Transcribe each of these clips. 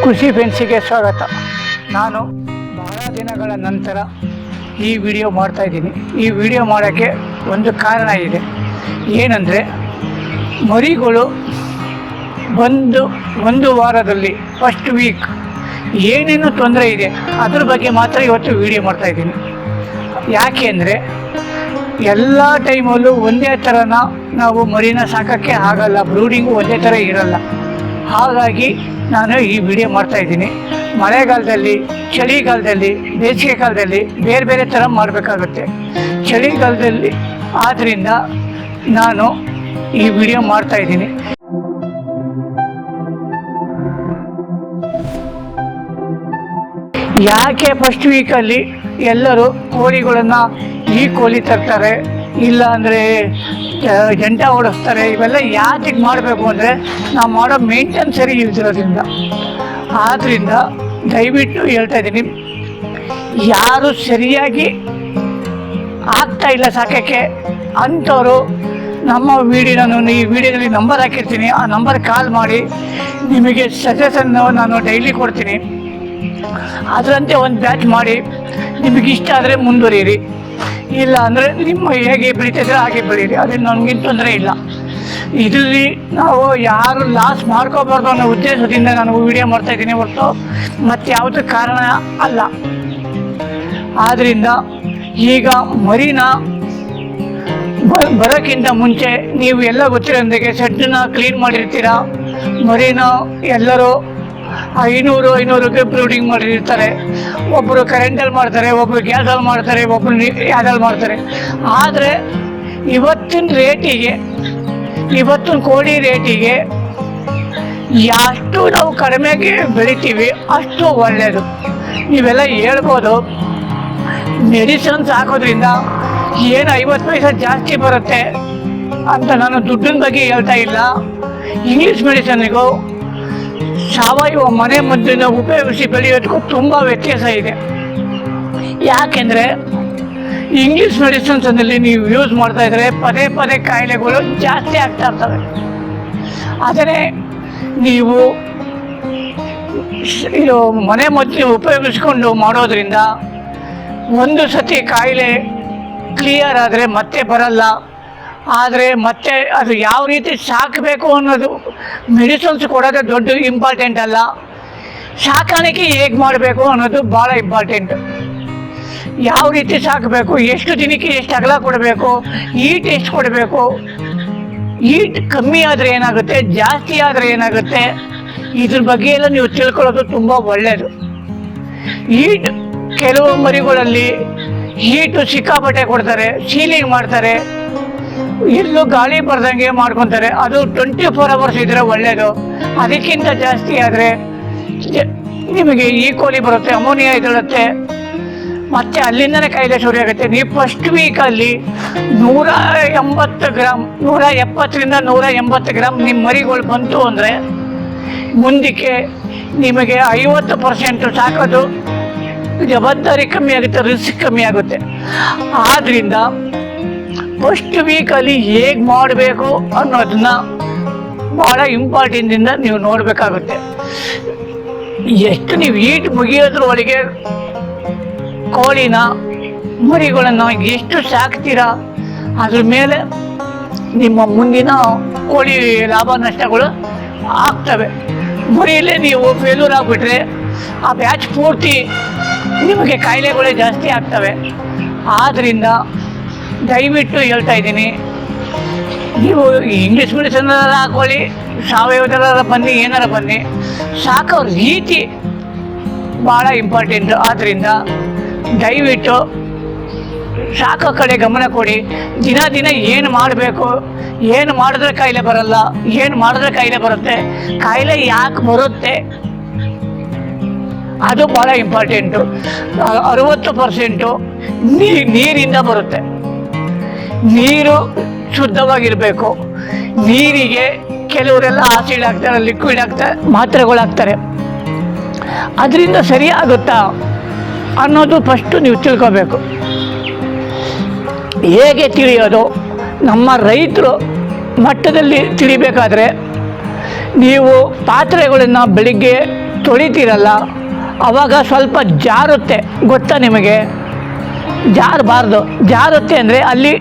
ಕೃಷಿ ಫೆನ್ಸಿಗೆ ಸ್ವಾಗತ. ನಾನು ಬಹಳ ದಿನಗಳ ನಂತರ ಈ ವಿಡಿಯೋ ಮಾಡ್ತಾಯಿದ್ದೀನಿ. ಈ ವಿಡಿಯೋ ಮಾಡೋಕ್ಕೆ ಒಂದು ಕಾರಣ ಇದೆ. ಏನಂದರೆ ಮರಿಗಳು ಒಂದು ವಾರದಲ್ಲಿ ಫಸ್ಟ್ ವೀಕ್ ಏನೇನು ತೊಂದರೆ ಇದೆ ಅದ್ರ ಬಗ್ಗೆ ಮಾತ್ರ ಇವತ್ತು ವಿಡಿಯೋ ಮಾಡ್ತಾಯಿದ್ದೀನಿ. ಯಾಕೆ ಅಂದರೆ ಎಲ್ಲ ಟೈಮಲ್ಲೂ ಒಂದೇ ಥರನ ನಾವು ಮರಿನ ಸಾಕೋಕ್ಕೆ ಆಗಲ್ಲ, ಬ್ರೂಡಿಂಗು ಒಂದೇ ಥರ ಇರಲ್ಲ. ಹಾಗಾಗಿ ನಾನು ಈ ವಿಡಿಯೋ ಮಾಡ್ತಾಯಿದ್ದೀನಿ. ಮಳೆಗಾಲದಲ್ಲಿ, ಚಳಿಗಾಲದಲ್ಲಿ, ಬೇಸಿಗೆ ಕಾಲದಲ್ಲಿ ಬೇರೆ ಬೇರೆ ಥರ ಮಾಡಬೇಕಾಗುತ್ತೆ. ಚಳಿಗಾಲದಲ್ಲಿ ಆದ್ದರಿಂದ ನಾನು ಈ ವಿಡಿಯೋ ಮಾಡ್ತಾಯಿದ್ದೀನಿ. ಯಾಕೆ ಫಸ್ಟ್ ವೀಕಲ್ಲಿ ಎಲ್ಲರೂ ಕೋಳಿಗಳನ್ನು ಈ ಕೋಳಿ ತರ್ತಾರೆ, ಇಲ್ಲ ಅಂದರೆ ಜಂಟ ಓಡಿಸ್ತಾರೆ. ಇವೆಲ್ಲ ಯಾತಿಗೆ ಮಾಡಬೇಕು ಅಂದರೆ ನಾವು ಮಾಡೋ ಮೇಂಟೆನ್ಸ್ ಸರಿ ಇಲ್ದಿರೋದ್ರಿಂದ. ಆದ್ದರಿಂದ ದಯವಿಟ್ಟು ಹೇಳ್ತಾ ಇದ್ದೀನಿ, ಯಾರು ಸರಿಯಾಗಿ ಆಗ್ತಾಯಿಲ್ಲ ಸಾಕೋಕ್ಕೆ ಅಂಥವರು ನಮ್ಮ ನಾನು ಈ ವಿಡಿಯೋದಲ್ಲಿ ನಂಬರ್ ಹಾಕಿರ್ತೀನಿ. ಆ ನಂಬರ್ ಕಾಲ್ ಮಾಡಿ ನಿಮಗೆ ಸಜೆಷನ್ನು ನಾನು ಡೈಲಿ ಕೊಡ್ತೀನಿ. ಅದರಂತೆ ಒಂದು ಬ್ಯಾಚ್ ಮಾಡಿ ನಿಮಗಿಷ್ಟ ಆದರೆ ಮುಂದುವರಿಯಿರಿ, ಇಲ್ಲ ಅಂದರೆ ನಿಮ್ಮ ಹೇಗೆ ಬೆಳೀತಿದ್ರೆ ಹಾಗೆ ಬೆಳೀರಿ. ಅದರಿಂದ ನನಗೇನು ತೊಂದರೆ ಇಲ್ಲ. ಇದರಲ್ಲಿ ನಾವು ಯಾರು ಲಾಸ್ ಮಾಡ್ಕೋಬಾರ್ದು ಅನ್ನೋ ಉದ್ದೇಶದಿಂದ ನಾನು ವಿಡಿಯೋ ಮಾಡ್ತಾಯಿದ್ದೀನಿ ಹೊರತು ಮತ್ತು ಯಾವುದೇ ಕಾರಣ ಅಲ್ಲ. ಆದ್ದರಿಂದ ಈಗ ಮರಿನ ಬರೋಕ್ಕಿಂತ ಮುಂಚೆ ನೀವು ಎಲ್ಲ ಗೊತ್ತಿರೋಂದಿಗೆ ಸೆಡ್ಡನ್ನ ಕ್ಲೀನ್ ಮಾಡಿರ್ತೀರ. ಮರಿನ ಎಲ್ಲರೂ 500 ಬ್ರೂಡಿಂಗ್ ಮಾಡಿರ್ತಾರೆ. ಒಬ್ಬರು ಕರೆಂಟಲ್ಲಿ ಮಾಡ್ತಾರೆ, ಒಬ್ಬರು ಗ್ಯಾಸಲ್ಲಿ ಮಾಡ್ತಾರೆ, ಒಬ್ಬರು ಯಾವ್ದಲ್ಲಿ ಮಾಡ್ತಾರೆ. ಆದರೆ ಇವತ್ತಿನ ಕೋಳಿ ರೇಟಿಗೆ ಎಷ್ಟು ನಾವು ಕಡಿಮೆಗೆ ಬೆಳಿತೀವಿ ಅಷ್ಟು ಒಳ್ಳೆಯದು. ನೀವೆಲ್ಲ ಹೇಳ್ಬೋದು ಮೆಡಿಸಿನ್ಸ್ ಹಾಕೋದ್ರಿಂದ ಏನು 50 ಪೈಸೆ ಜಾಸ್ತಿ ಬರುತ್ತೆ ಅಂತ. ನಾನು ದುಡ್ಡಿನ ಬಗ್ಗೆ ಹೇಳ್ತಾ ಇಲ್ಲ. ಇಂಗ್ಲೀಷ್ ಮೆಡಿಸನ್ನಿಗೂ ಸಾವಯವ ಮನೆ ಮದ್ದನ್ನು ಉಪಯೋಗಿಸಿ ಬೆಳೆಯೋದಕ್ಕೂ ತುಂಬ ವ್ಯತ್ಯಾಸ ಇದೆ. ಯಾಕೆಂದರೆ ಇಂಗ್ಲೀಷ್ ಮೆಡಿಸಿನ್ಸಲ್ಲಿ ನೀವು ಯೂಸ್ ಮಾಡ್ತಾಯಿದ್ರೆ ಪದೇ ಕಾಯಿಲೆಗಳು ಜಾಸ್ತಿ ಆಗ್ತಾ ಇರ್ತವೆ. ಆದರೆ ನೀವು ಇದು ಮನೆ ಮದ್ದು ಉಪಯೋಗಿಸ್ಕೊಂಡು ಮಾಡೋದ್ರಿಂದ ಒಂದು ಸತಿ ಕಾಯಿಲೆ ಕ್ಲಿಯರ್ ಆದರೆ ಮತ್ತೆ ಬರಲ್ಲ. ಆದರೆ ಮತ್ತೆ ಅದು ಯಾವ ರೀತಿ ಸಾಕಬೇಕು ಅನ್ನೋದು ಮೆಡಿಸಿನ್ಸ್ ಕೊಡೋದು ದೊಡ್ಡ ಇಂಪಾರ್ಟೆಂಟ್ ಅಲ್ಲ. ಸಾಕಾಣಿಕೆ ಹೇಗೆ ಮಾಡಬೇಕು ಅನ್ನೋದು ಭಾಳ ಇಂಪಾರ್ಟೆಂಟ್. ಯಾವ ರೀತಿ ಸಾಕಬೇಕು, ಎಷ್ಟು ದಿನಕ್ಕೆ ಎಷ್ಟು ಅಗಲ ಕೊಡಬೇಕು, ಈಟ್ ಎಷ್ಟು ಕೊಡಬೇಕು, ಈಟ್ ಕಮ್ಮಿ ಆದರೆ ಏನಾಗುತ್ತೆ, ಜಾಸ್ತಿ ಆದರೆ ಏನಾಗುತ್ತೆ, ಇದ್ರ ಬಗ್ಗೆ ಎಲ್ಲ ನೀವು ತಿಳ್ಕೊಳ್ಳೋದು ತುಂಬ ಒಳ್ಳೆಯದು. ಈಟ್ ಕೆಲವು ಮರಿಗಳಲ್ಲಿ ಹೀಟು ಸಿಕ್ಕಾಪಟ್ಟೆ ಕೊಡ್ತಾರೆ, ಸೀಲಿಂಗ್ ಮಾಡ್ತಾರೆ, ಎಲ್ಲೂ ಗಾಳಿ ಬರ್ದಂಗೆ ಮಾಡ್ಕೊತಾರೆ. ಅದು 24 hours ಇದ್ದರೆ ಒಳ್ಳೆಯದು. ಅದಕ್ಕಿಂತ ಜಾಸ್ತಿ ಆದರೆ ನಿಮಗೆ ಈ ಕೋಳಿ ಬರುತ್ತೆ, ಅಮೋನಿಯಾ ಇದಿರುತ್ತೆ, ಮತ್ತು ಅಲ್ಲಿಂದನೇ ಕಾಯಿಲೆ ಶುರು ಆಗುತ್ತೆ. ನೀವು ಫಸ್ಟ್ ವೀಕಲ್ಲಿ 180 ಗ್ರಾಮ್, 170ರಿಂದ 180 ಗ್ರಾಮ್ ನಿಮ್ಮ ಮರಿಗಳು ಬಂತು ಅಂದರೆ ಮುಂದಕ್ಕೆ ನಿಮಗೆ 50% ಸಾಕೋದು ಜವಾಬ್ದಾರಿ ಕಮ್ಮಿ ಆಗುತ್ತೆ, ರಿಸ್ಕ್ ಕಮ್ಮಿ ಆಗುತ್ತೆ. ಆದ್ದರಿಂದ ಫಸ್ಟ್ ವೀಕಲ್ಲಿ ಹೇಗೆ ಮಾಡಬೇಕು ಅನ್ನೋದನ್ನ ಭಾಳ ಇಂಪಾರ್ಟೆಂಟಿಂದ ನೀವು ನೋಡಬೇಕಾಗುತ್ತೆ. ಎಷ್ಟು ನೀವು ಈಟ್ ಮುಗಿಯೋದ್ರ ಒಳಗೆ ಕೋಳಿನ ಮರಿಗಳನ್ನು ಎಷ್ಟು ಸಾಕ್ತೀರಾ ಅದ್ರ ಮೇಲೆ ನಿಮ್ಮ ಮುಂದಿನ ಕೋಳಿ ಲಾಭ ನಷ್ಟಗಳು ಆಗ್ತವೆ. ಮರಿಯಲ್ಲೇ ನೀವು ಫೇಲ್ಯೂರ್ ಆಗಿಬಿಟ್ರೆ ಆ ಬ್ಯಾಚ್ ಪೂರ್ತಿ ನಿಮಗೆ ಕಾಯಿಲೆಗಳೇ ಜಾಸ್ತಿ ಆಗ್ತವೆ. ಆದ್ದರಿಂದ ದಯವಿಟ್ಟು ಹೇಳ್ತಾ ಇದ್ದೀನಿ, ನೀವು ಇಂಗ್ಲೀಷ್ ಮೆಡಿಸಿನ್ನೆಲ್ಲ ಹಾಕೊಳ್ಳಿ, ಸಾವಯವದೆಲ್ಲ ಬನ್ನಿ, ಏನಾರ ಬನ್ನಿ, ಸಾಕೋ ರೀತಿ ಭಾಳ ಇಂಪಾರ್ಟೆಂಟು. ಆದ್ದರಿಂದ ದಯವಿಟ್ಟು ಸಾಕೋ ಕಡೆ ಗಮನ ಕೊಡಿ. ದಿನ ಏನು ಮಾಡಬೇಕು, ಏನು ಮಾಡಿದ್ರೆ ಕಾಯಿಲೆ ಬರಲ್ಲ, ಏನು ಮಾಡಿದ್ರೆ ಕಾಯಿಲೆ ಬರುತ್ತೆ, ಕಾಯಿಲೆ ಯಾಕೆ ಬರುತ್ತೆ ಅದು ಭಾಳ ಇಂಪಾರ್ಟೆಂಟು. 60% ನೀರಿಂದ ಬರುತ್ತೆ. ನೀರು ಶುದ್ಧವಾಗಿರಬೇಕು. ನೀರಿಗೆ ಕೆಲವರೆಲ್ಲ ಆಸಿಡ್ ಹಾಕ್ತಾರೆ, ಲಿಕ್ವಿಡ್ ಹಾಕ್ತಾರೆ, ಮಾತ್ರೆಗಳು ಹಾಕ್ತಾರೆ. ಅದರಿಂದ ಸರಿಯಾಗುತ್ತಾ ಅನ್ನೋದು ಫಸ್ಟು ನೀವು ತಿಳ್ಕೋಬೇಕು. ಹೇಗೆ ತಿಳಿಯೋದು? ನಮ್ಮ ರೈತರು ಮಟ್ಟದಲ್ಲಿ ತಿಳಿಬೇಕಾದ್ರೆ ನೀವು ಪಾತ್ರೆಗಳನ್ನು ಬೆಳಿಗ್ಗೆ ತೊಳಿತೀರಲ್ಲ ಆವಾಗ ಸ್ವಲ್ಪ ಜಾರುತ್ತೆ, ಗೊತ್ತಾ ನಿಮಗೆ? ಜಾರಬಾರ್ದು. ಜಾರುತ್ತೆ ಅಂದರೆ ಅಲ್ಲಿ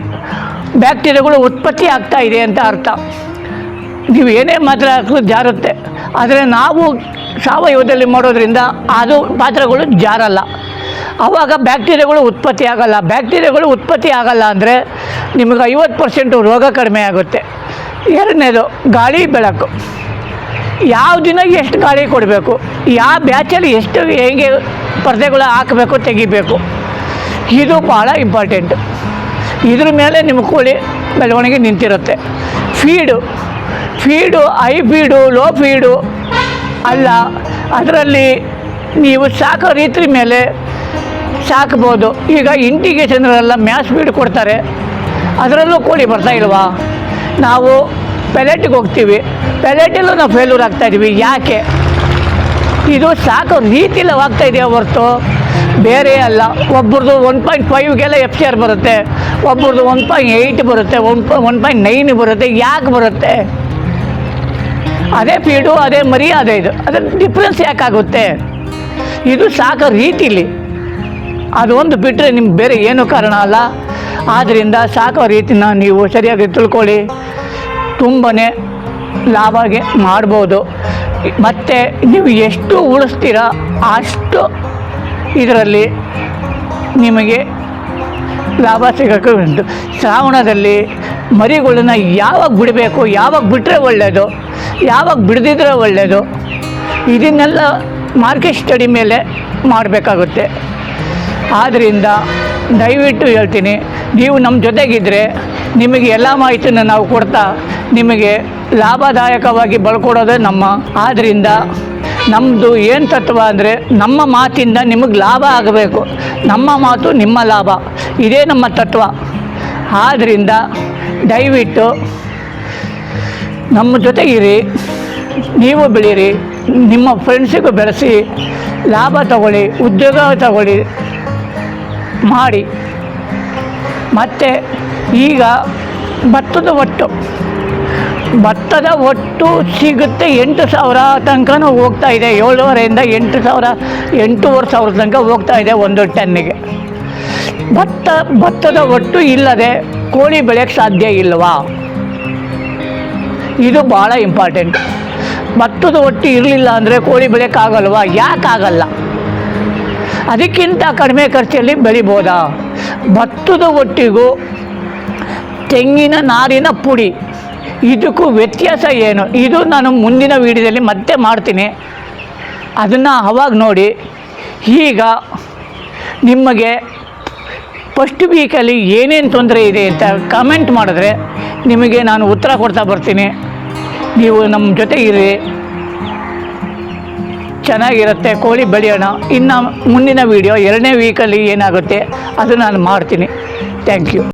ಬ್ಯಾಕ್ಟೀರಿಯಾಗಳು ಉತ್ಪತ್ತಿ ಆಗ್ತಾ ಇದೆ ಅಂತ ಅರ್ಥ. ನೀವು ಏನೇ ಮಾತ್ರ ಹಾಕಲು ಜಾರುತ್ತೆ. ಆದರೆ ನಾವು ಸಾವಯವದಲ್ಲಿ ಮಾಡೋದ್ರಿಂದ ಅದು ಪಾತ್ರೆಗಳು ಜಾರಲ್ಲ. ಆವಾಗ ಬ್ಯಾಕ್ಟೀರಿಯಾಗಳು ಉತ್ಪತ್ತಿ ಆಗಲ್ಲ. ಬ್ಯಾಕ್ಟೀರಿಯಾಗಳು ಉತ್ಪತ್ತಿ ಆಗಲ್ಲ ಅಂದರೆ ನಿಮಗೆ 50% ರೋಗ ಕಡಿಮೆ ಆಗುತ್ತೆ. ಎರಡನೇದು ಗಾಳಿ ಬೆಳಕು. ಯಾವ ದಿನ ಎಷ್ಟು ಗಾಳಿ ಕೊಡಬೇಕು, ಯಾವ ಬ್ಯಾಚಲ್ಲಿ ಎಷ್ಟು ಹೇಗೆ ಪರ್ದೆಗಳು ಹಾಕಬೇಕು ತೆಗಿಬೇಕು, ಇದು ಭಾಳ ಇಂಪಾರ್ಟೆಂಟು. ಇದ್ರ ಮೇಲೆ ನಿಮ್ಮ ಕೋಳಿ ಬೆಳವಣಿಗೆ ನಿಂತಿರುತ್ತೆ. Feed high feed low feed ಅಲ್ಲ, ಅದರಲ್ಲಿ ನೀವು ಸಾಕೋ ರೀತಿ ಮೇಲೆ ಸಾಕ್ಬೋದು. ಈಗ ಇಂಟಿಗೇಷನ್ರೆಲ್ಲ ಮ್ಯಾಸ್ ಫೀಡ್ ಕೊಡ್ತಾರೆ, ಅದರಲ್ಲೂ ಕೋಳಿ ಬರ್ತಾ ಇಲ್ವಾ? ನಾವು ಪೆಲೆಟ್ಗೆ ಹೋಗ್ತೀವಿ, ಪೆಲೆಟಲ್ಲೂ ನಾವು ಫೇಲ್ಯೂರ್ ಆಗ್ತಾಯಿದ್ದೀವಿ. ಯಾಕೆ? ಇದು ಸಾಕೋ ರೀತಿಯಲ್ಲಿ ಆಗ್ತಾಯಿದೆಯಾ ಹೊರತು ಬೇರೆ ಅಲ್ಲ. ಒಬ್ಬರದು 1.5ಗೆಲ್ಲ FCR ಬರುತ್ತೆ, ಒಬ್ಬರದು 1.8 ಬರುತ್ತೆ, 1.9 ಬರುತ್ತೆ. ಯಾಕೆ ಬರುತ್ತೆ? ಅದೇ ಫೀಡು, ಅದೇ ಮರಿ, ಅದೇ ಇದು, ಅದರ ಡಿಫ್ರೆನ್ಸ್ ಯಾಕಾಗುತ್ತೆ? ಇದು ಸಾಕೋ ರೀತಿಲಿ. ಅದೊಂದು ಬಿಟ್ಟರೆ ನಿಮ್ಗೆ ಬೇರೆ ಏನೂ ಕಾರಣ ಅಲ್ಲ. ಆದ್ದರಿಂದ ಸಾಕೋ ರೀತಿನ ನೀವು ಸರಿಯಾಗಿ ತಿಳ್ಕೊಳ್ಳಿ, ತುಂಬಾ ಲಾಭಗೆ ಮಾಡ್ಬೋದು. ಮತ್ತು ನೀವು ಎಷ್ಟು ಉಳಿಸ್ತೀರ ಅಷ್ಟು ಇದರಲ್ಲಿ ನಿಮಗೆ ಲಾಭ ಸಿಗೋಕ್ಕೆ ಉಂಟು. ಶ್ರಾವಣದಲ್ಲಿ ಮರಿಗಳನ್ನ ಯಾವಾಗ ಬಿಡಬೇಕು, ಯಾವಾಗ ಬಿಟ್ಟರೆ ಒಳ್ಳೆಯದು, ಯಾವಾಗ ಬಿಡದಿದ್ರೆ ಒಳ್ಳೆಯದು, ಇದನ್ನೆಲ್ಲ ಮಾರ್ಕೆಟ್ ಸ್ಟಡಿ ಮೇಲೆ ಮಾಡಬೇಕಾಗುತ್ತೆ. ಆದ್ದರಿಂದ ದಯವಿಟ್ಟು ಹೇಳ್ತೀನಿ, ನೀವು ನಮ್ಮ ಜೊತೆಗಿದ್ದರೆ ನಿಮಗೆ ಎಲ್ಲ ಮಾಹಿತಿಯನ್ನು ನಾವು ಕೊಡ್ತಾ ನಿಮಗೆ ಲಾಭದಾಯಕವಾಗಿ ಬಳಕೊಡೋದೇ ನಮ್ಮ. ಆದ್ದರಿಂದ ನಮ್ಮದು ಏನು ತತ್ವ ಅಂದರೆ ನಮ್ಮ ಮಾತಿಂದ ನಿಮಗೆ ಲಾಭ ಆಗಬೇಕು, ನಮ್ಮ ಮಾತು ನಿಮ್ಮ ಲಾಭ, ಇದೇ ನಮ್ಮ ತತ್ವ. ಆದ್ದರಿಂದ ದಯವಿಟ್ಟು ನಮ್ಮ ಜೊತೆಗಿರಿ, ನೀವು ಬೆಳೀರಿ, ನಿಮ್ಮ ಫ್ರೆಂಡ್ಸಿಗೂ ಬೆಳೆಸಿ, ಲಾಭ ತಗೊಳ್ಳಿ, ಉದ್ಯೋಗ ತಗೊಳ್ಳಿ ಮಾಡಿ. ಮತ್ತು ಈಗ ಭತ್ತದ ಒಟ್ಟು ಸಿಗುತ್ತೆ 8,000 ತನಕನೂ ಹೋಗ್ತಾ ಇದೆ. 7,500ರಿಂದ 8,000, 8,500 ತನಕ ಹೋಗ್ತಾ ಇದೆ ಒಂದು ಟನ್ನಿಗೆ. ಭತ್ತದ ಒಟ್ಟು ಇಲ್ಲದೆ ಕೋಳಿ ಬೆಳೆಯೋಕ್ಕೆ ಸಾಧ್ಯ ಇಲ್ವಾ? ಇದು ಭಾಳ ಇಂಪಾರ್ಟೆಂಟ್. ಭತ್ತದ ಒಟ್ಟು ಇರಲಿಲ್ಲ ಅಂದರೆ ಕೋಳಿ ಬೆಳೆಯೋಕ್ಕಾಗಲ್ವಾ? ಯಾಕಾಗಲ್ಲ? ಅದಕ್ಕಿಂತ ಕಡಿಮೆ ಖರ್ಚಲ್ಲಿ ಬೆಳಿಬೋದಾ? ಭತ್ತದ ಒಟ್ಟಿಗೂ ತೆಂಗಿನ ನಾರಿನ ಪುಡಿ ಇದಕ್ಕೂ ವ್ಯತ್ಯಾಸ ಏನು? ಇದು ನಾನು ಮುಂದಿನ ವೀಡಿಯೋದಲ್ಲಿ ಮತ್ತೆ ಮಾಡ್ತೀನಿ, ಅದನ್ನು ಅವಾಗ ನೋಡಿ. ಈಗ ನಿಮಗೆ ಫಸ್ಟ್ ವೀಕಲ್ಲಿ ಏನೇನು ತೊಂದರೆ ಇದೆ ಅಂತ ಕಮೆಂಟ್ ಮಾಡಿದ್ರೆ ನಿಮಗೆ ನಾನು ಉತ್ತರ ಕೊಡ್ತಾ ಬರ್ತೀನಿ. ನೀವು ನಮ್ಮ ಜೊತೆ ಇರಿ, ಚೆನ್ನಾಗಿರುತ್ತೆ, ಕೋಳಿ ಬೆಳೆಯೋಣ. ಇನ್ನು ಮುಂದಿನ ವೀಡಿಯೋ 2ನೇ ವೀಕಲ್ಲಿ ಏನಾಗುತ್ತೆ ಅದು ನಾನು ಮಾಡ್ತೀನಿ. Thank you.